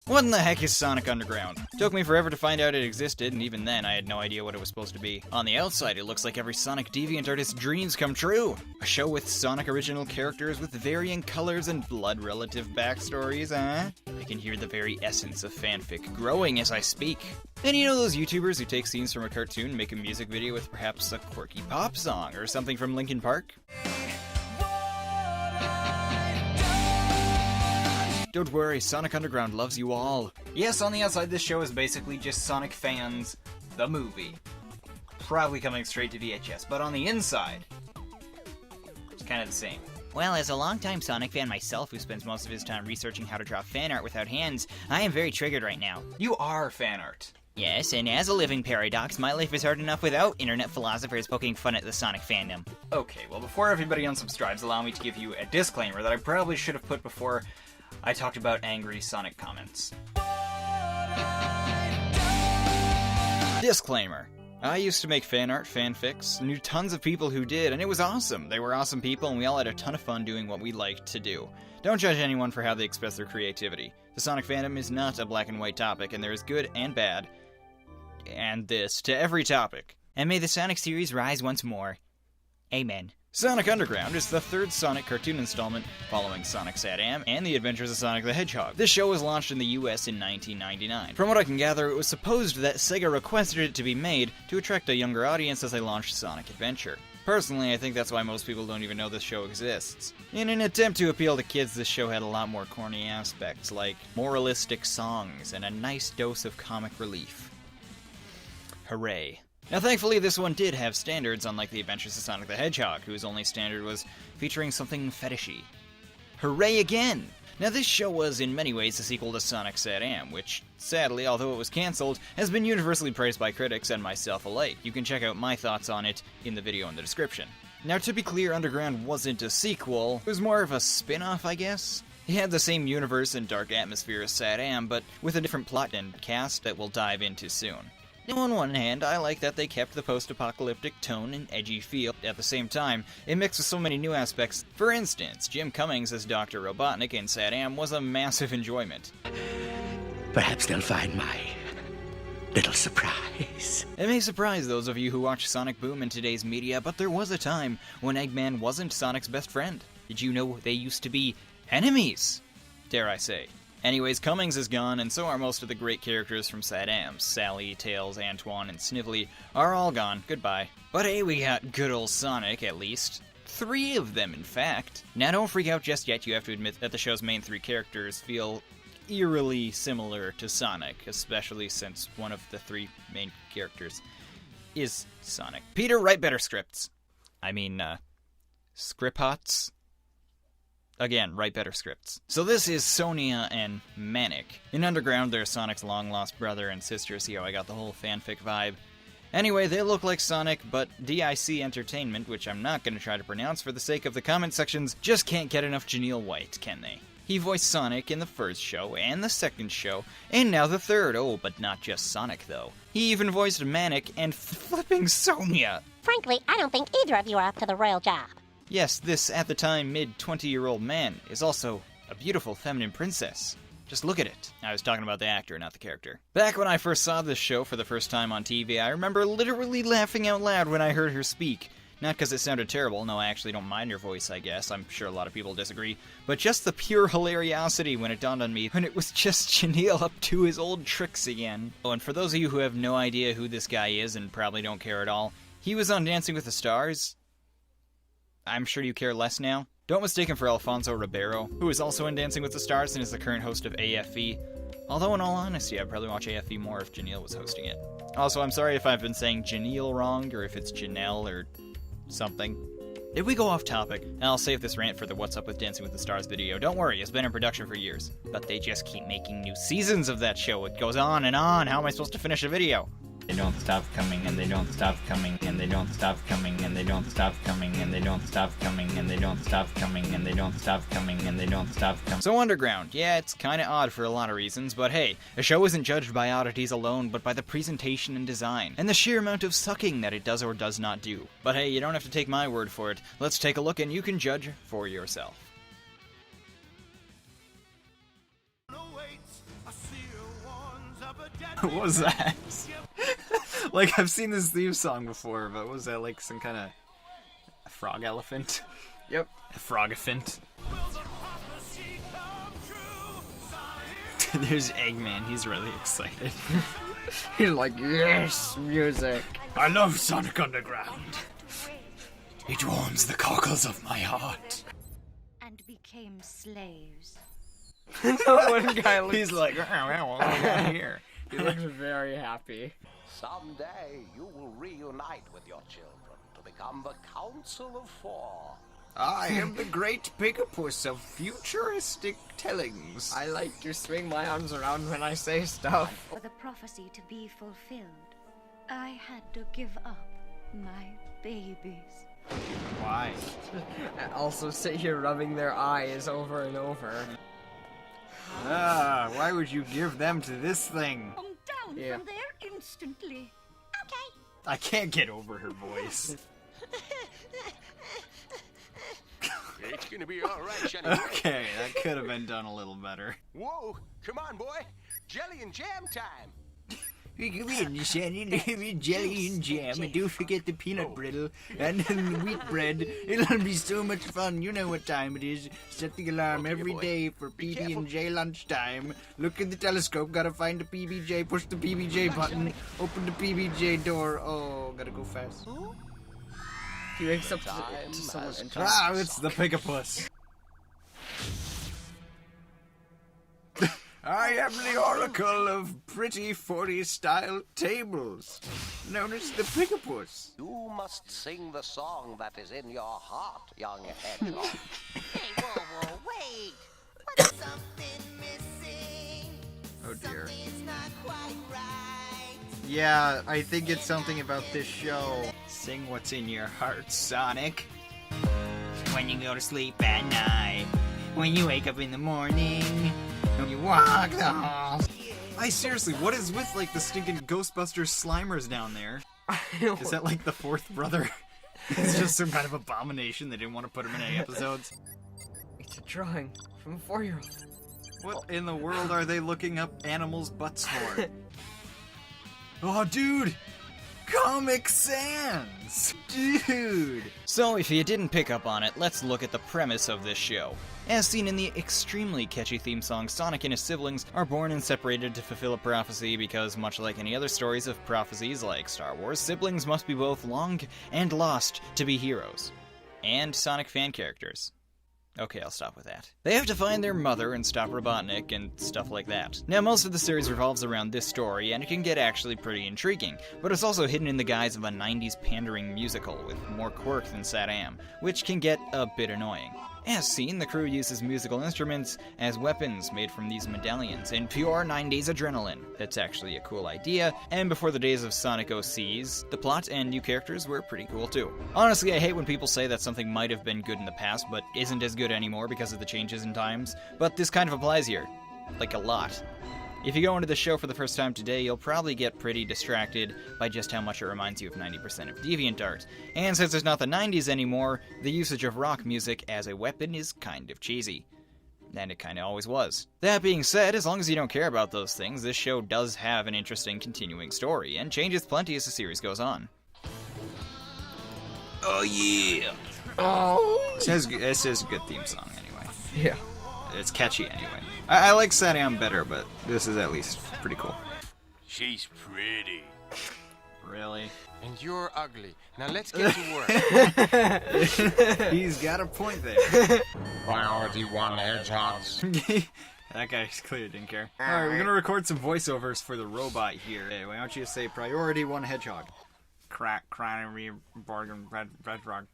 What in the heck is Sonic Underground? Took me forever to find out it existed, and even then I had no idea what it was supposed to be. On the outside, it looks like every Sonic Deviant artist's dreams come true. A show with Sonic original characters with varying colors and blood relative backstories, huh? I can hear the very essence of fanfic growing as I speak. And you know those YouTubers who take scenes from a cartoon and make a music video with perhaps a quirky pop song or something from Linkin Park? Don't worry, Sonic Underground loves you all. Yes, on the outside, this show is basically just Sonic Fans, the movie. Probably coming straight to VHS, but on the inside, it's kind of the same. Well, as a longtime Sonic fan myself who spends most of his time researching how to draw fan art without hands, I am very triggered right now. You are fan art. Yes, and as a living paradox, my life is hard enough without internet philosophers poking fun at the Sonic fandom. Okay, well before everybody unsubscribes, allow me to give you a disclaimer that I probably should have put before I talked about angry Sonic comments. Disclaimer. I used to make fan art, fanfics, knew tons of people who did, and it was awesome. They were awesome people, and we all had a ton of fun doing what we liked to do. Don't judge anyone for how they express their creativity. The Sonic fandom is not a black and white topic, and there is good and bad, and this, to every topic. And may the Sonic series rise once more. Amen. Sonic Underground is the third Sonic cartoon installment following Sonic SatAM and The Adventures of Sonic the Hedgehog. This show was launched in the US in 1999. From what I can gather, it was supposed that Sega requested it to be made to attract a younger audience as they launched Sonic Adventure. Personally, I think that's why most people don't even know this show exists. In an attempt to appeal to kids, this show had a lot more corny aspects, like moralistic songs and a nice dose of comic relief. Hooray. Now thankfully this one did have standards, unlike The Adventures of Sonic the Hedgehog, whose only standard was featuring something fetishy. Hooray again! Now this show was in many ways a sequel to Sonic SatAM, which, sadly, although it was cancelled, has been universally praised by critics and myself alike. You can check out my thoughts on it in the video in the description. Now to be clear, Underground wasn't a sequel, it was more of a spin-off, I guess? It had the same universe and dark atmosphere as SatAM, but with a different plot and cast that we'll dive into soon. Now, on one hand, I like that they kept the post-apocalyptic tone and edgy feel. At the same time, it mixed with so many new aspects. For instance, Jim Cummings as Dr. Robotnik in SatAM was a massive enjoyment. Perhaps they'll find my little surprise. It may surprise those of you who watch Sonic Boom in today's media, but there was a time when Eggman wasn't Sonic's best friend. Did you know they used to be enemies? Dare I say. Anyways, Cummings is gone, and so are most of the great characters from SatAM. Sally, Tails, Antoine, and Snively are all gone. Goodbye. But hey, we got good old Sonic, at least. 3 of them, in fact. Now don't freak out just yet, you have to admit that the show's main 3 characters feel eerily similar to Sonic, especially since one of the 3 main characters is Sonic. Peter, write better scripts. I mean, scripts? Again, write better scripts. So this is Sonia and Manic. In Underground, they're Sonic's long-lost brother and sister. See how I got the whole fanfic vibe? Anyway, they look like Sonic, but DIC Entertainment, which I'm not going to try to pronounce for the sake of the comment sections, just can't get enough Janelle White, can they? He voiced Sonic in the first show, and the second show, and now the third. Oh, but not just Sonic, though. He even voiced Manic and flipping Sonia! Frankly, I don't think either of you are up to the royal job. Yes, this, at the time, mid-20-year-old man is also a beautiful feminine princess. Just look at it. I was talking about the actor, not the character. Back when I first saw this show for the first time on TV, I remember literally laughing out loud when I heard her speak. Not because it sounded terrible, no, I actually don't mind her voice, I guess. I'm sure a lot of people disagree. But just the pure hilariosity when it dawned on me when it was just Janelle up to his old tricks again. Oh, and for those of you who have no idea who this guy is and probably don't care at all, he was on Dancing with the Stars. I'm sure you care less now. Don't mistake him for Alfonso Ribeiro, who is also in Dancing with the Stars and is the current host of AFV. Although, in all honesty, I'd probably watch AFV more if Janelle was hosting it. Also, I'm sorry if I've been saying Janelle wrong, or if it's Janelle, or something. Did we go off topic? I'll save this rant for the What's Up with Dancing with the Stars video. Don't worry, it's been in production for years. But they just keep making new seasons of that show. It goes on and on. How am I supposed to finish a video? They don't stop coming, and they don't stop coming, and they don't stop coming, and they don't stop coming, and they don't stop coming, and they don't stop coming, and they don't stop coming, and they don't stop coming. So Underground, yeah, it's kinda odd for a lot of reasons, but hey, a show isn't judged by oddities alone, but by the presentation and design, and the sheer amount of sucking that it does or does not do. But hey, you don't have to take my word for it. Let's take a look and you can judge for yourself. I see What was that? Like, I've seen this theme song before, but was that like some kind of frog elephant? Yep. A frog-elephant. There's Eggman, he's really excited. He's like, yes, music. I love Sonic Underground. It warms the cockles of my heart. And became slaves. One guy looks... He's like, what am here? He looks very happy. Someday you will reunite with your children to become the Council of Four. I am the great Pigapus of futuristic tellings. I like to swing my arms around when I say stuff. For the prophecy to be fulfilled, I had to give up my babies. Why? And also sit here rubbing their eyes over and over. Why would you give them to this thing? Come down Yeah. from there instantly. Okay. I can't get over her voice. It's gonna be alright, Jenny. Okay, that could have been done a little better. Whoa, come on, boy. Jelly and jam time. Jelly and jam, and don't forget the peanut brittle and the wheat bread. It'll be so much fun. You know what time it is. Set the alarm every day for PB&J lunchtime. Look at the telescope, gotta find the PBJ, push the PBJ button, open the PBJ door. Oh, gotta go fast. He wakes up to someone and Ah, it's the Pigapus. I am the oracle of pretty 40s-style tables, known as the Pigapus. You must sing the song that is in your heart, young hedgehog. Hey, whoa, wait. What's something missing? Oh dear. Something's not quite right. Yeah, I think it's something about this show. Sing what's in your heart, Sonic. When you go to sleep at night, when you wake up in the morning, when you walk the halls. Seriously, what is with like the stinking Ghostbusters Slimers down there? Is that like the fourth brother? It's just some kind of abomination. They didn't want to put him in any episodes. It's a drawing from a 4-year-old. What in the world are they looking up animals' butts for? Oh, dude! Comic Sans! Dude! So, if you didn't pick up on it, let's look at the premise of this show. As seen in the extremely catchy theme song, Sonic and his siblings are born and separated to fulfill a prophecy because, much like any other stories of prophecies like Star Wars, siblings must be both long and lost to be heroes. And Sonic fan characters. Okay, I'll stop with that. They have to find their mother and stop Robotnik and stuff like that. Now, most of the series revolves around this story, and it can get actually pretty intriguing, but it's also hidden in the guise of a 90s pandering musical with more quirk than Saddam, which can get a bit annoying. As seen, the crew uses musical instruments as weapons made from these medallions in pure 90s adrenaline. That's actually a cool idea, and before the days of Sonic OCs, the plot and new characters were pretty cool too. Honestly, I hate when people say that something might have been good in the past, but isn't as good anymore because of the changes in times, but this kind of applies here. Like a lot. If you go into the show for the first time today, you'll probably get pretty distracted by just how much it reminds you of 90% of DeviantArt. And since it's not the 90s anymore, the usage of rock music as a weapon is kind of cheesy. And it kinda always was. That being said, as long as you don't care about those things, this show does have an interesting continuing story, and changes plenty as the series goes on. Oh yeah! Oh! This is a good theme song anyway. Yeah. It's catchy anyway. I like Saddam better, but this is at least pretty cool. She's pretty. Really? And you're ugly. Now let's get to work. He's got a point there. Priority 1 hedgehogs. That guy clearly didn't care. Alright, we're gonna record some voiceovers for the robot here. Hey, why don't you say priority 1 hedgehog? Crack, cranny, bargain, red frog.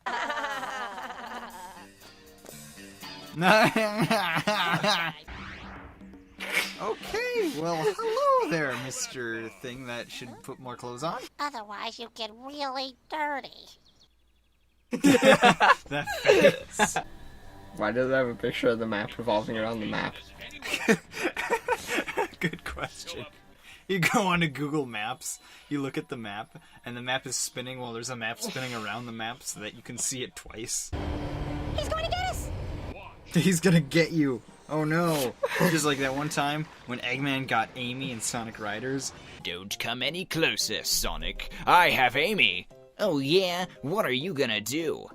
Okay, well, hello there, Mr. Thing that should put more clothes on. Otherwise, you get really dirty. That face. Why does it have a picture of the map revolving around the map? Good question. You go onto Google Maps, you look at the map, and the map is spinning while there's a map spinning around the map so that you can see it twice. He's going to get us! He's gonna get you. Oh no. Just like that one time when Eggman got Amy in Sonic Riders. Don't come any closer, Sonic. I have Amy. Oh yeah? What are you gonna do?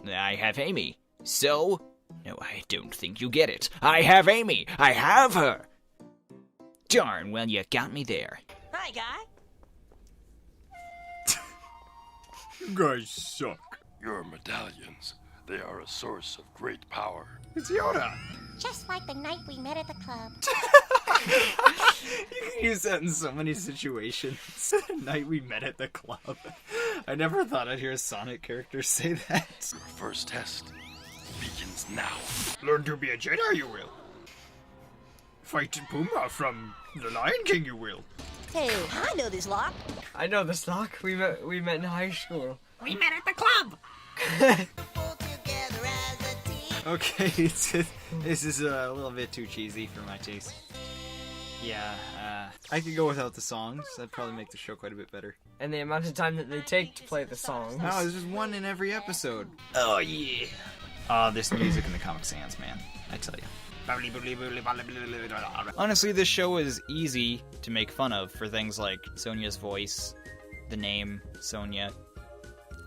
I have Amy. So? No, I don't think you get it. I have Amy. I have her. Darn, well, you got me there. Hi, guy. You guys suck. Your medallions, they are a source of great power. It's Yoda. Just like the night we met at the club. You can use that in so many situations. The night we met at the club. I never thought I'd hear a Sonic character say that. Your first test begins now. Learn to be a Jedi, you will. Fight Puma from The Lion King, you will. Hey, I know this lock. I know this lock. We met in high school. We met at the club. Okay, this is a little bit too cheesy for my taste. Yeah, I could go without the songs. That'd probably make the show quite a bit better. And the amount of time that they take to play the songs. No, there's just one in every episode. Oh, yeah. This music in the Comic Sans, man. I tell you. Honestly, this show is easy to make fun of for things like Sonia's voice, the name Sonia,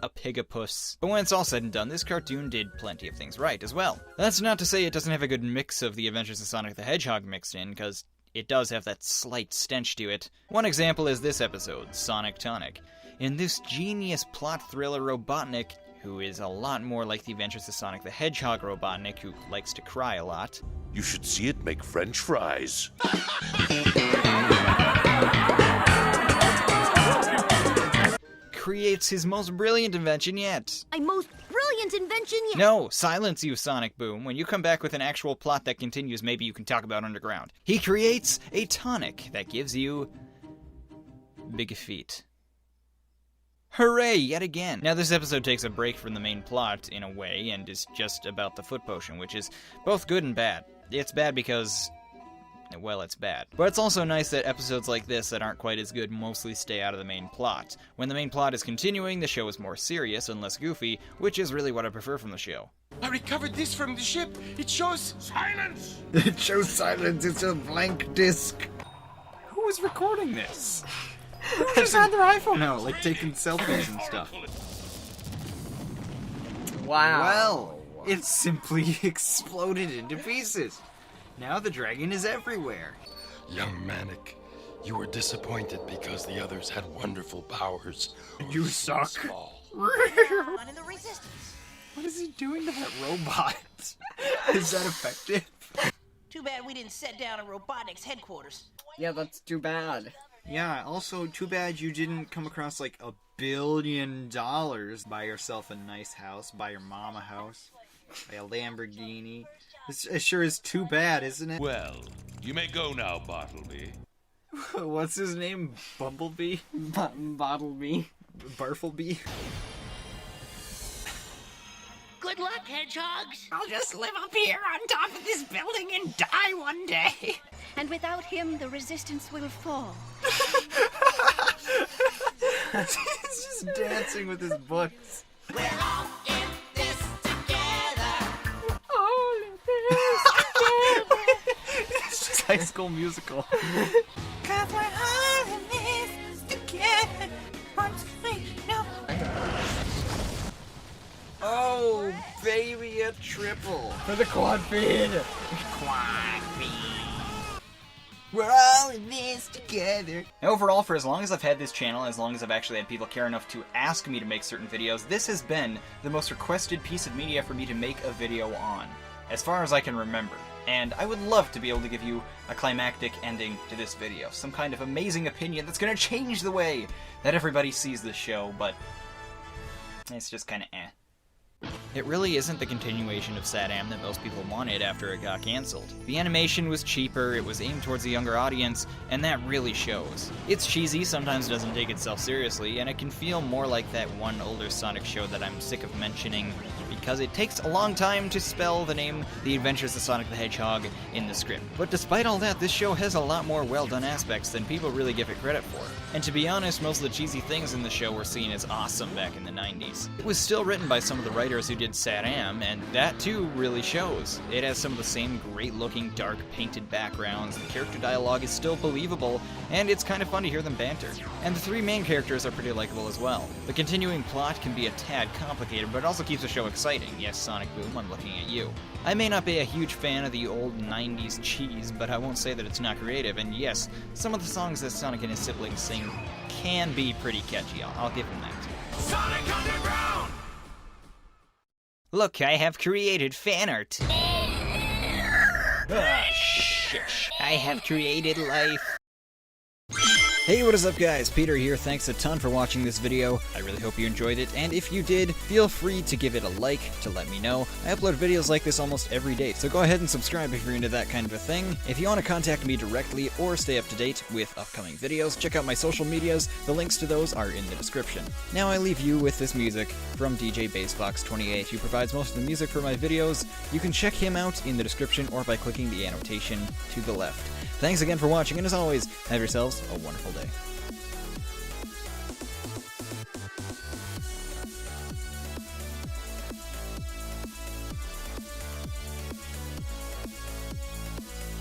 a pigapus. But when it's all said and done, this cartoon did plenty of things right as well. That's not to say it doesn't have a good mix of the Adventures of Sonic the Hedgehog mixed in, because it does have that slight stench to it. One example is this episode, Sonic Tonic. In this genius plot thriller, Robotnik, who is a lot more like the Adventures of Sonic the Hedgehog Robotnik, who likes to cry a lot, You should see it make French fries. creates his most brilliant invention yet. My most brilliant invention yet. No, silence you, Sonic Boom. When you come back with an actual plot that continues, maybe you can talk about Underground. He creates a tonic that gives you big feet. Hooray, yet again. Now this episode takes a break from the main plot, in a way, and is just about the foot potion, which is both good and bad. It's bad because, well, it's bad. But it's also nice that episodes like this that aren't quite as good mostly stay out of the main plot. When the main plot is continuing, the show is more serious and less goofy, which is really what I prefer from the show. I recovered this from the ship. It shows silence. It shows silence, it's a blank disc. Who was recording this? Who just had their iPhone out, like taking selfies and stuff? Wow. Well, it simply exploded into pieces. Now the dragon is everywhere. Young Manic, you were disappointed because the others had wonderful powers. You were so suck. small. Running the resistance. What is he doing to that robot? Is that effective? Too bad we didn't set down at Robotnik's headquarters. Yeah, that's too bad. Yeah, also too bad you didn't come across like $1 billion. Buy yourself a nice house, buy your mom a house, buy a Lamborghini. It sure is too bad, isn't it? Well, you may go now, Bartleby. What's his name? Bumblebee? Bottleby. Bartleby? Good luck, hedgehogs. I'll just live up here on top of this building and die one day. And without him, the resistance will fall. He's just dancing with his books. We're all in this together. All of this. It's just High School Musical. 'Cause we're all in this together. Oh, baby, a triple. For the quad feed. We're all in this together. Overall, for as long as I've had this channel, as long as I've actually had people care enough to ask me to make certain videos, this has been the most requested piece of media for me to make a video on, as far as I can remember. And I would love to be able to give you a climactic ending to this video, some kind of amazing opinion that's going to change the way that everybody sees this show, but it's just kind of eh. It really isn't the continuation of Sadam that most people wanted after it got cancelled. The animation was cheaper, it was aimed towards a younger audience, and that really shows. It's cheesy, sometimes doesn't take itself seriously, and it can feel more like that one older Sonic show that I'm sick of mentioning, because it takes a long time to spell the name The Adventures of Sonic the Hedgehog in the script. But despite all that, this show has a lot more well-done aspects than people really give it credit for. And to be honest, most of the cheesy things in the show were seen as awesome back in the 90s. It was still written by some of the writers who did did Saddam, and that too really shows. It has some of the same great-looking, dark, painted backgrounds, the character dialogue is still believable, and it's kind of fun to hear them banter. And the three main characters are pretty likable as well. The continuing plot can be a tad complicated, but it also keeps the show exciting. Yes, Sonic Boom, I'm looking at you. I may not be a huge fan of the old 90s cheese, but I won't say that it's not creative, and yes, some of the songs that Sonic and his siblings sing can be pretty catchy, I'll give him that. Sonic Underground! Look, I have created fan art. Shush. I have created life. Hey, what is up guys? Peter here, thanks a ton for watching this video. I really hope you enjoyed it, and if you did, feel free to give it a like to let me know. I upload videos like this almost every day, so go ahead and subscribe if you're into that kind of a thing. If you want to contact me directly or stay up to date with upcoming videos, check out my social medias. The links to those are in the description. Now I leave you with this music from DJ BassFox28, who provides most of the music for my videos. You can check him out in the description or by clicking the annotation to the left. Thanks again for watching, and as always, have yourselves a wonderful day.